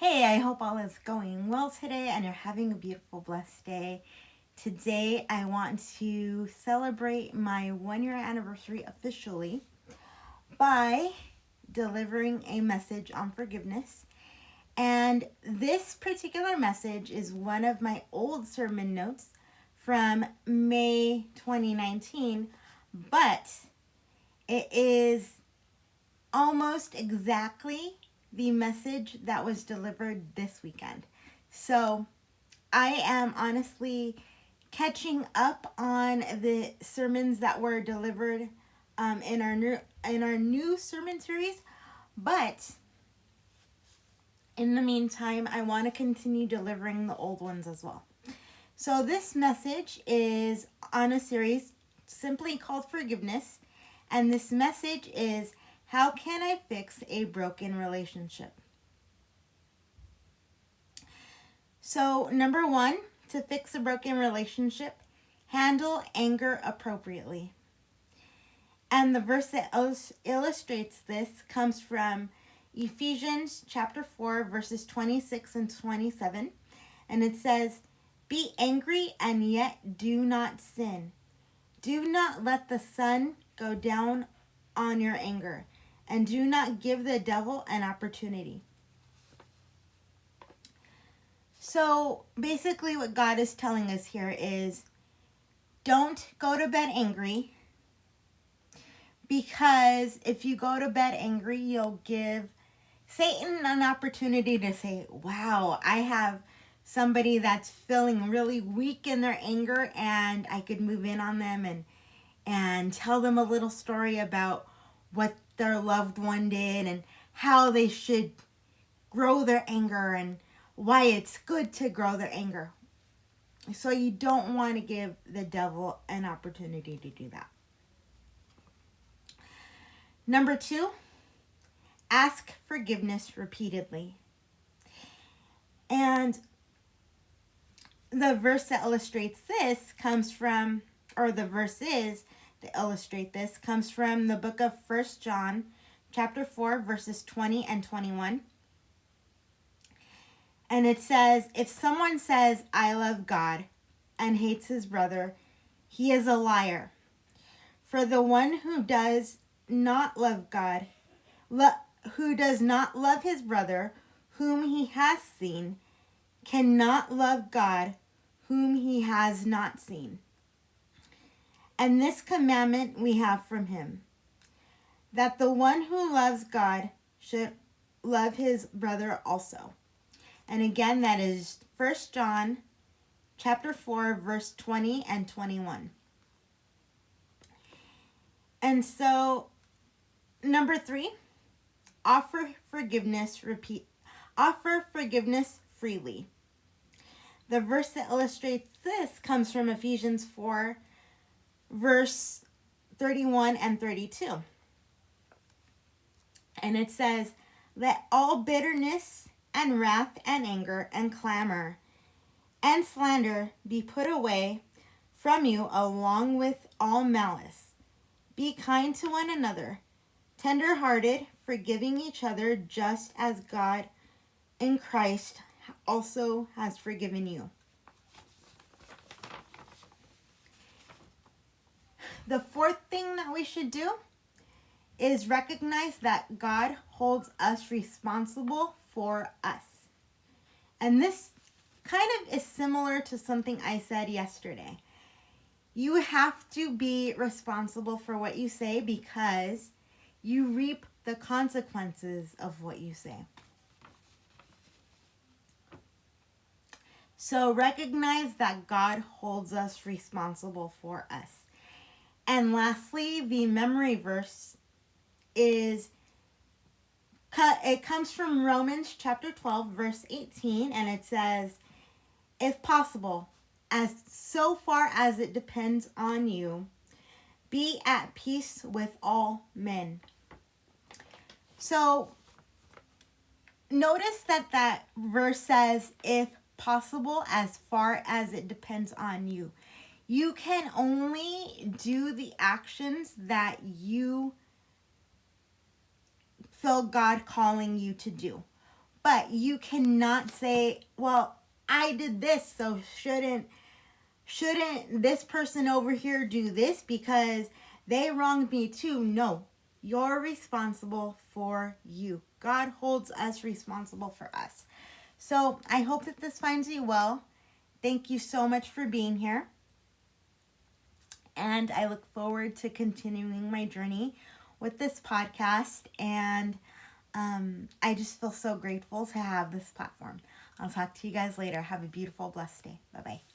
Hey, I hope all is going well today and you're having a beautiful, blessed day. Today, I want to celebrate my 1 year anniversary officially by delivering a message on forgiveness. And this particular message is one of my old sermon notes from May 2019, but it is almost exactly the message that was delivered this weekend. So I am honestly catching up on the sermons that were delivered in our new sermon series, but in the meantime, I want to continue delivering the old ones as well. So this message is on a series simply called Forgiveness, and this message is how can I fix a broken relationship? So, number one, to fix a broken relationship, handle anger appropriately. And the verse that illustrates this comes from Ephesians chapter 4, verses 26 and 27. And it says, "Be angry and yet do not sin. Do not let the sun go down on your anger, and do not give the devil an opportunity." So basically, what God is telling us here is don't go to bed angry, because if you go to bed angry, you'll give Satan an opportunity to say, wow, I have somebody that's feeling really weak in their anger, and I could move in on them and tell them a little story about what their loved one did and how they should grow their anger and why it's good to grow their anger. So you don't want to give the devil an opportunity to do that. Number two, ask forgiveness repeatedly. And the verse that illustrates this comes from, or the verses that illustrate this comes from the book of 1 John chapter 4, verses 20 and 21. And it says, if someone says, I love God, and hates his brother, he is a liar. For the one who does not love God, who does not love his brother, whom he has seen, cannot love God, whom he has not seen. And this commandment we have from him, that the one who loves God should love his brother also. And again, that is 1 John chapter 4, verse 20 and 21. And so, number three, offer forgiveness freely. The verse that illustrates this comes from Ephesians 4, verse 31 and 32. And it says, let all bitterness and wrath and anger and clamor and slander be put away from you, along with all malice. Be kind to one another, tender-hearted, forgiving each other, just as God in Christ also has forgiven you. The fourth thing that we should do is recognize that God holds us responsible for us. And this kind of is similar to something I said yesterday. You have to be responsible for what you say, because you reap the consequences of what you say. So recognize that God holds us responsible for us. And lastly, the memory verse it comes from Romans chapter 12, verse 18, and it says, if possible, as so far as it depends on you, be at peace with all men. So notice that verse says, if possible, as far as it depends on you. You can only do the actions that you feel God calling you to do. But you cannot say, well, I did this, so shouldn't this person over here do this because they wronged me too? No, you're responsible for you. God holds us responsible for us. So I hope that this finds you well. Thank you so much for being here. And I look forward to continuing my journey with this podcast. And I just feel so grateful to have this platform. I'll talk to you guys later. Have a beautiful, blessed day. Bye-bye.